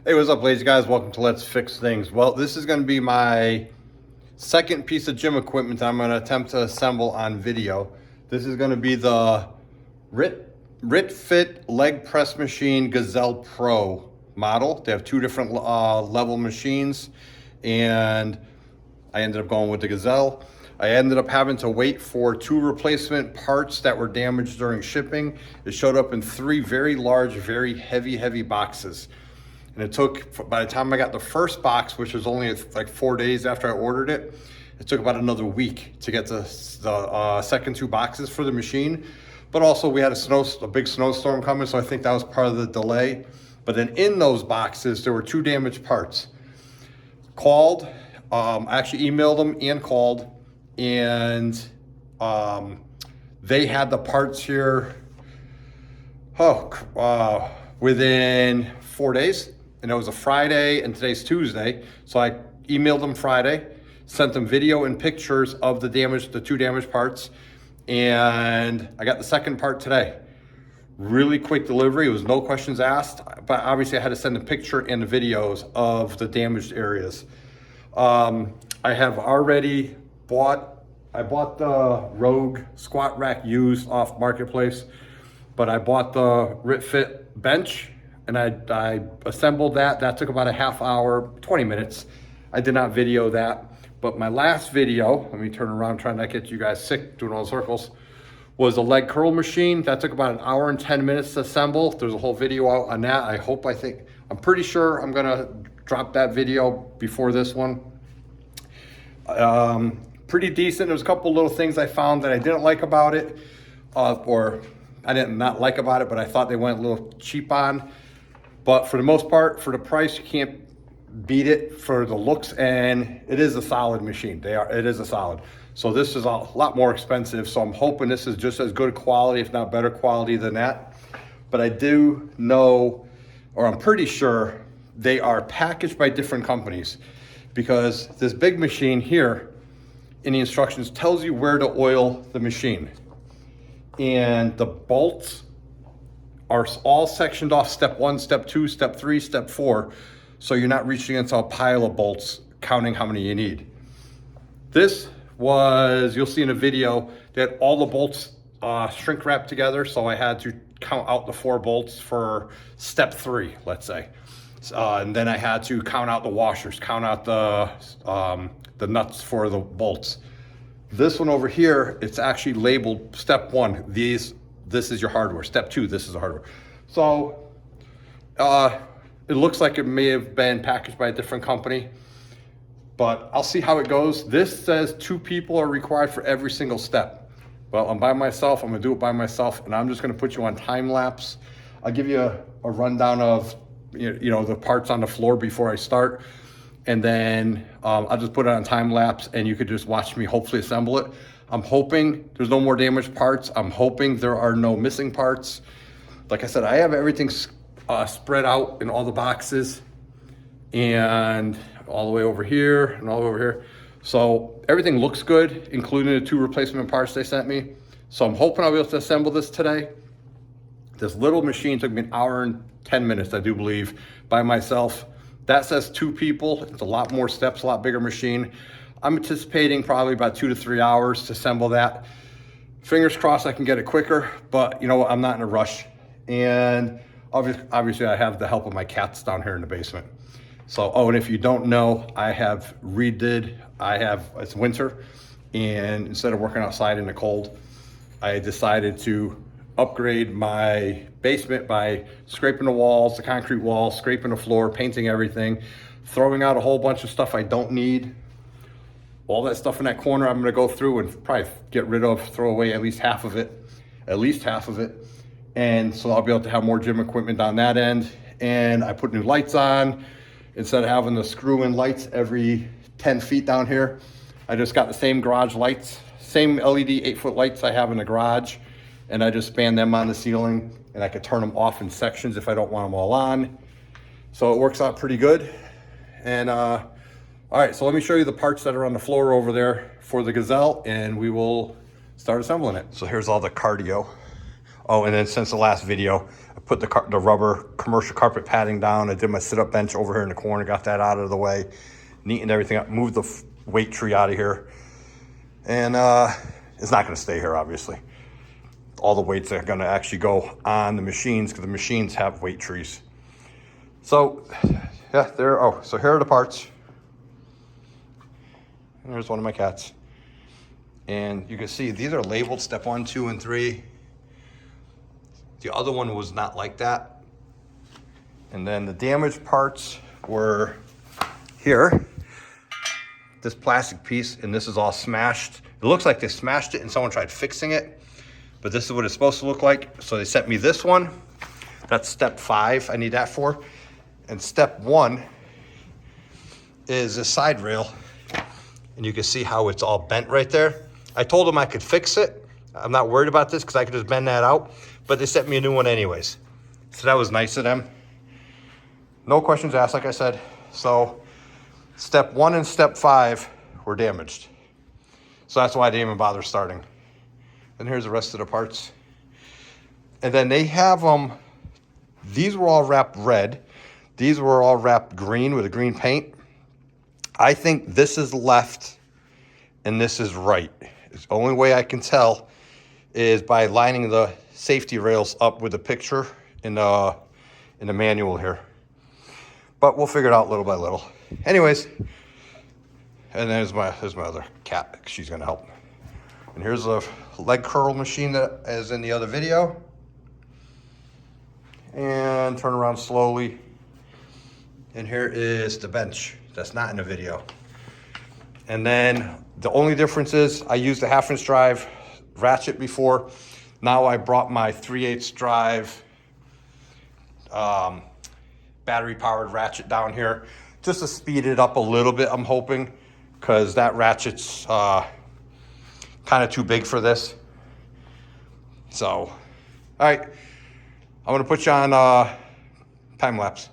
Hey, what's up, ladies, guys? Welcome to Let's Fix Things. Well, this is going to be my second piece of gym equipment I'm going to attempt to assemble on video. This is going to be the RitFit leg press machine Gazelle Pro model. They have two different level machines, and I ended up going with the Gazelle. I ended up having to wait for two replacement parts that were damaged during shipping. It showed up in three very large, very heavy boxes. And it took, by the time I got the first box, which was only like 4 days after I ordered it, it took about another week to get the second two boxes for the machine. But also we had a big snowstorm coming, so I think that was part of the delay. But then in those boxes, there were two damaged parts. Called, I actually emailed them and called, and they had the parts here within 4 days. And it was a Friday and today's Tuesday. So I emailed them Friday, sent them video and pictures of the two damaged parts. And I got the second part today. Really quick delivery. It was no questions asked, but obviously I had to send a picture and the videos of the damaged areas. I have already I bought the Rogue squat rack used off Marketplace, but I bought the RitFit bench, and I assembled that. That took about a half hour, 20 minutes. I did not video that, but my last video, let me turn around, trying not to get you guys sick doing all the circles, was a leg curl machine. That took about an hour and 10 minutes to assemble. There's a whole video out on that. I'm pretty sure I'm gonna drop that video before this one. Pretty decent. There's a couple little things I found that I didn't like about it, or I didn't not like about it, but I thought they went a little cheap on. But for the most part, for the price, you can't beat it for the looks, and it is a solid machine. It is a solid. So this is a lot more expensive, so I'm hoping this is just as good quality, if not better quality than that. But I do know, or I'm pretty sure, they are packaged by different companies, because this big machine here in the instructions tells you where to oil the machine. And the bolts are all sectioned off step 1, step 2, step 3, step 4. So you're not reaching into a pile of bolts counting how many you need. This was, you'll see in a video, that all the bolts shrink wrapped together. So I had to count out the 4 bolts for step 3, let's say. And then I had to count out the washers, count out the nuts for the bolts. This one over here, it's actually labeled step 1. This is your hardware. Step 2, this is the hardware. So it looks like it may have been packaged by a different company, but I'll see how it goes. This says 2 people are required for every single step. Well, I'm by myself. I'm gonna do it by myself, and I'm just gonna put you on time lapse. I'll give you a rundown of the parts on the floor before I start, and then I'll just put it on time lapse, and you could just watch me hopefully assemble it. I'm hoping there's no more damaged parts. I'm hoping there are no missing parts. Like I said, I have everything spread out in all the boxes, and all the way over here and all over here. So everything looks good, including the 2 replacement parts they sent me. So I'm hoping I'll be able to assemble this today. This little machine took me an hour and 10 minutes, I do believe, by myself. That says 2 people. It's a lot more steps, a lot bigger machine. I'm anticipating probably about 2 to 3 hours to assemble that. Fingers crossed I can get it quicker, but you know what, I'm not in a rush. And obviously I have the help of my cats down here in the basement. So, and if you don't know, it's winter, and instead of working outside in the cold, I decided to upgrade my basement by scraping the walls, the concrete walls, scraping the floor, painting everything, throwing out a whole bunch of stuff I don't need. All that stuff in that corner, I'm gonna go through and probably get rid of, throw away at least half of it. And so I'll be able to have more gym equipment on that end. And I put new lights on. Instead of having to screw in lights every 10 feet down here, I just got the same garage lights, same LED 8-foot lights I have in the garage, and I just span them on the ceiling, and I could turn them off in sections if I don't want them all on. So it works out pretty good. And all right, so let me show you the parts that are on the floor over there for the Gazelle, and we will start assembling it. So here's all the cardio. Oh, and then since the last video, I put the rubber commercial carpet padding down. I did my sit-up bench over here in the corner, got that out of the way, neatened everything up, moved the weight tree out of here. And it's not gonna stay here, obviously. All the weights are gonna actually go on the machines because the machines have weight trees. So, yeah, so here are the parts. And there's one of my cats. And you can see these are labeled step 1, 2, and 3. The other one was not like that. And then the damaged parts were here. This plastic piece, and this is all smashed. It looks like they smashed it and someone tried fixing it, but this is what it's supposed to look like. So they sent me this one. That's step 5, I need that for. And step 1 is a side rail. And you can see how it's all bent right there. I told them I could fix it. I'm not worried about this because I could just bend that out, but they sent me a new one anyways. So that was nice of them. No questions asked, like I said. So step 1 and step 5 were damaged. So that's why I didn't even bother starting. And here's the rest of the parts. And then they have them, these were all wrapped red. These were all wrapped green with a green paint. I think this is left and this is right. It's the only way I can tell is by lining the safety rails up with a picture in the manual here. But we'll figure it out little by little. Anyways, and there's my other cat. She's gonna help. And here's a leg curl machine that is in the other video. And turn around slowly. And here is the bench. That's not in the video. And then the only difference is I used a 1/2 inch drive ratchet before. Now I brought my 3/8 drive battery powered ratchet down here just to speed it up a little bit, I'm hoping, because that ratchet's kind of too big for this. So, all right, I'm gonna put you on time-lapse.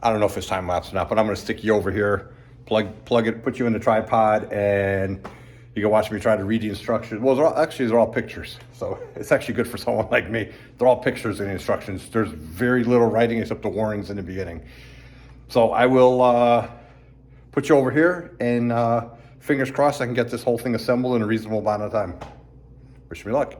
I don't know if it's time-lapse or not, but I'm gonna stick you over here, plug it, put you in the tripod, and you can watch me try to read the instructions. Well, they're all pictures, so it's actually good for someone like me. They're all pictures in the instructions. There's very little writing except the warnings in the beginning. So I will put you over here, and fingers crossed I can get this whole thing assembled in a reasonable amount of time. Wish me luck.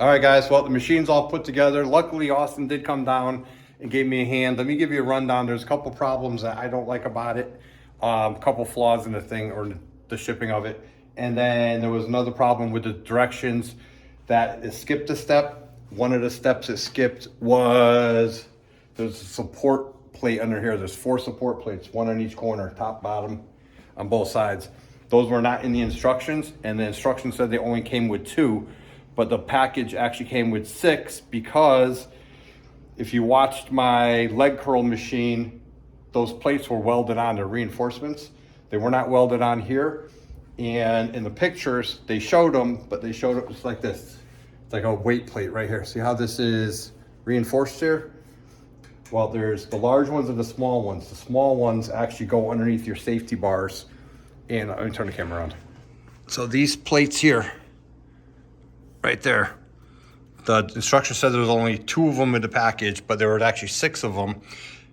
All right, guys, well, the machine's all put together. Luckily, Austin did come down and gave me a hand. Let me give you a rundown. There's a couple problems that I don't like about it. A couple flaws in the thing, or the shipping of it. And then there was another problem with the directions that it skipped a step. One of the steps it skipped was, there's a support plate under here. There's 4 support plates, 1 on each corner, top, bottom, on both sides. Those were not in the instructions, and the instructions said they only came with 2, but the package actually came with 6, because if you watched my leg curl machine, those plates were welded on, the reinforcements. They were not welded on here. And in the pictures, they showed them, but they showed it just like this. It's like a weight plate right here. See how this is reinforced here? Well, there's the large ones and the small ones. The small ones actually go underneath your safety bars. And let me turn the camera around. So these plates here, right there, the instruction said there was only 2 of them in the package, but there were actually 6 of them.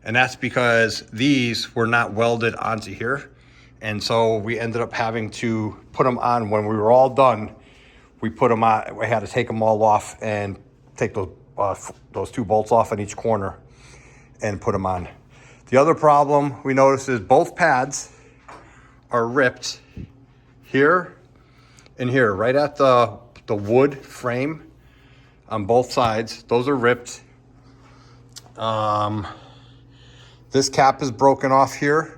And that's because these were not welded onto here. And so we ended up having to put them on. When we were all done, we put them on. We had to take them all off and take those 2 bolts off on each corner and put them on. The other problem we noticed is both pads are ripped here and here, right at the wood frame on both sides. Those are ripped. This cap is broken off here.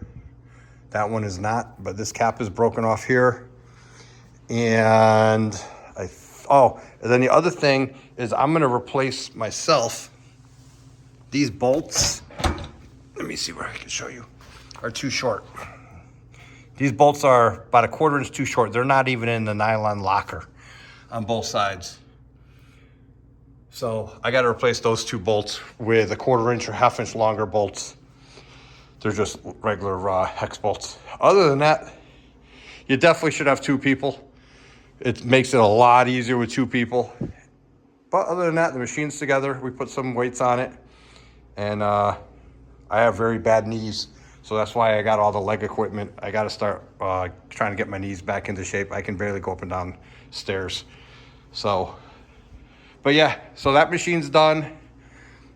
That one is not, but this cap is broken off here. And and then the other thing is I'm gonna replace myself. These bolts, let me see where I can show you, are too short. These bolts are about a 1/4 inch too short. They're not even in the nylon locker on both sides. So I gotta replace those 2 bolts with a 1/4 inch or 1/2 inch longer bolts. They're just regular hex bolts. Other than that, you definitely should have 2 people. It makes it a lot easier with 2 people. But other than that, the machine's together. We put some weights on it. And I have very bad knees. So that's why I got all the leg equipment. I got to start trying to get my knees back into shape. I can barely go up and down stairs. So, but yeah, so that machine's done.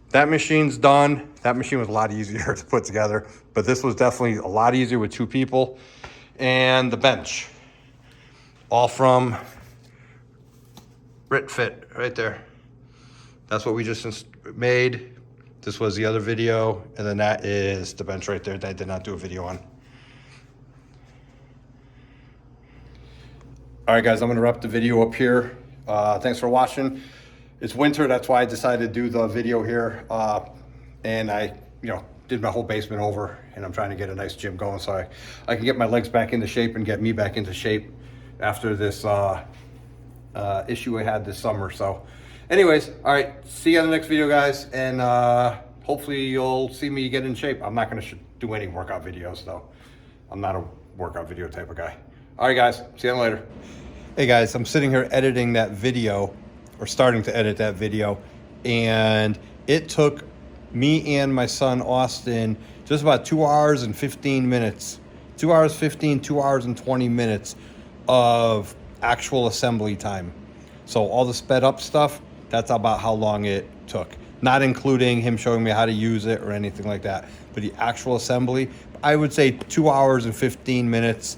That machine's done. That machine was a lot easier to put together, but this was definitely a lot easier with 2 people. And the bench, all from RitFit right there. That's what we just made. This was the other video, and then that is the bench right there that I did not do a video on. All right, guys, I'm gonna wrap the video up here. Thanks for watching. It's winter, that's why I decided to do the video here. And I, did my whole basement over, and I'm trying to get a nice gym going so I can get my legs back into shape and get me back into shape after this issue I had this summer. So anyways, all right, see you on the next video, guys. And hopefully you'll see me get in shape. I'm not gonna do any workout videos though. I'm not a workout video type of guy. All right, guys, see you later. Hey guys, I'm sitting here editing that video, or starting to edit that video, and it took me and my son Austin just about 2 hours and 15 minutes. 2 hours 15, 2 hours and 20 minutes of actual assembly time. So all the sped up stuff, that's about how long it took. Not including him showing me how to use it or anything like that. But the actual assembly, I would say 2 hours and 15 minutes.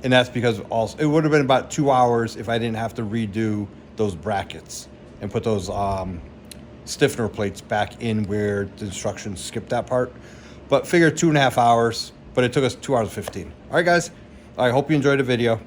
And that's because also it would have been about 2 hours if I didn't have to redo those brackets and put those stiffener plates back in where the instructions skipped that part. But figure 2.5 hours, but it took us 2 hours and 15. All right, guys, I hope you enjoyed the video.